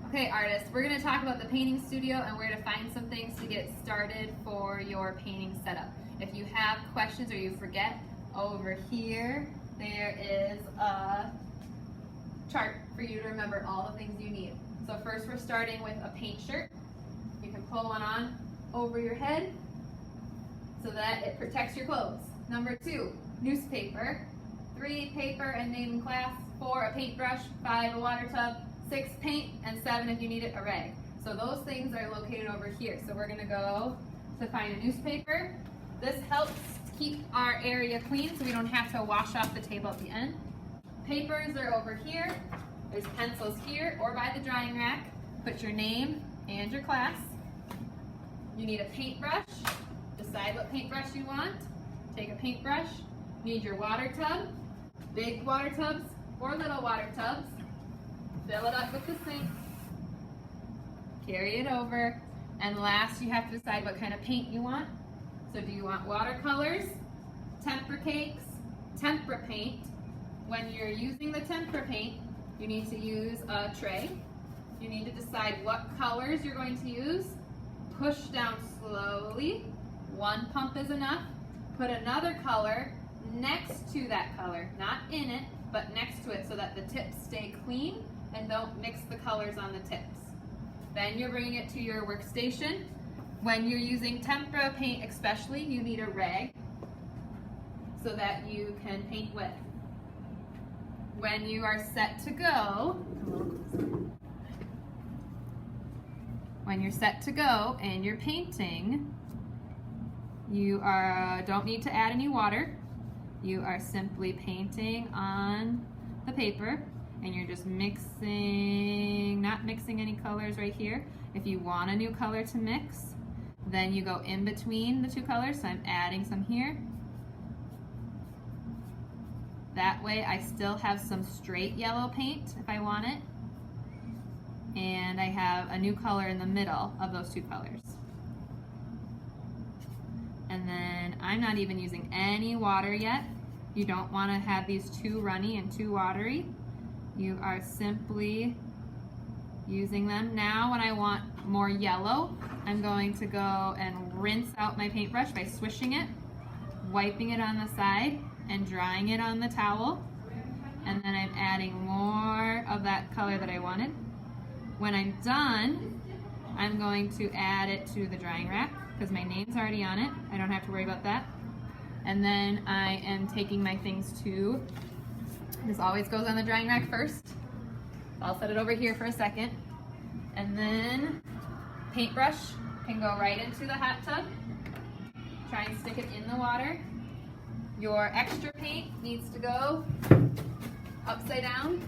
Okay, artists, we're going to talk about the painting studio and where to find some things to get started for your painting setup. If you have questions or you forget, over here there is a chart for you to remember all the things you need. So first we're starting with a paint shirt. You can pull one on over your head so that it protects your clothes. Number 2, newspaper. 3, paper and name and class. 4, a paintbrush. 5, a water tub. 6, paint, and 7, if you need it, a rag. So those things are located over here. So we're going to go to find a newspaper. This helps keep our area clean so we don't have to wash off the table at the end. Papers are over here. There's pencils here or by the drying rack. Put your name and your class. You need a paintbrush. Decide what paintbrush you want. Take a paintbrush. You need your water tub. Big water tubs or little water tubs. Fill it up with the sink. Carry it over. And last, you have to decide what kind of paint you want. So do you want watercolors, tempera cakes, tempera paint? When you're using the tempera paint, you need to use a tray. You need to decide what colors you're going to use. Push down slowly. 1 pump is enough. Put another color next to that color, not in it, but next to it so that the tips stay clean and don't mix the colors on the tips. Then you're bringing it to your workstation. When you're using tempera paint especially, you need a rag so that you can paint with. When you are set to go, when you're set to go and you're painting, you don't need to add any water. You are simply painting on the paper and you're just mixing, not mixing any colors right here. If you want a new color to mix, then you go in between the 2 colors. So I'm adding some here. That way I still have some straight yellow paint if I want it. And I have a new color in the middle of those 2 colors. And then I'm not even using any water yet. You don't want to have these too runny and too watery. You are simply using them. Now when I want more yellow, I'm going to go and rinse out my paintbrush by swishing it, wiping it on the side, and drying it on the towel. And then I'm adding more of that color that I wanted. When I'm done, I'm going to add it to the drying rack because my name's already on it. I don't have to worry about that. And then I am taking my things to, this always goes on the drying rack first. I'll set it over here for a second. And then paintbrush can go right into the hot tub. Try and stick it in the water. Your extra paint needs to go upside down.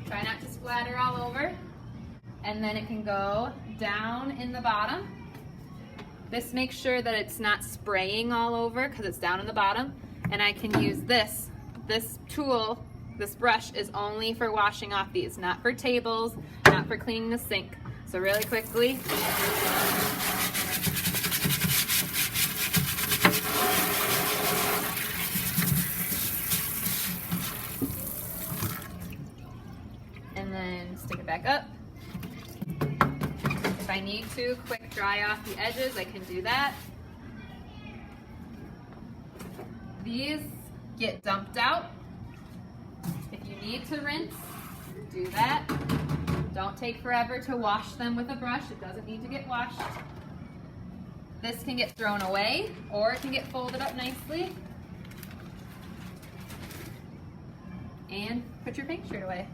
Try not to splatter all over. And then it can go down in the bottom. This makes sure that it's not spraying all over because it's down in the bottom. And I can use this tool, this brush is only for washing off these, not for tables, not for cleaning the sink. So really quickly, and then stick it back up. If I need to quick dry off the edges, I can do that. These get dumped out. If you need to rinse, do that. Don't take forever to wash them with a brush. It doesn't need to get washed. This can get thrown away or it can get folded up nicely. And put your paint shirt away.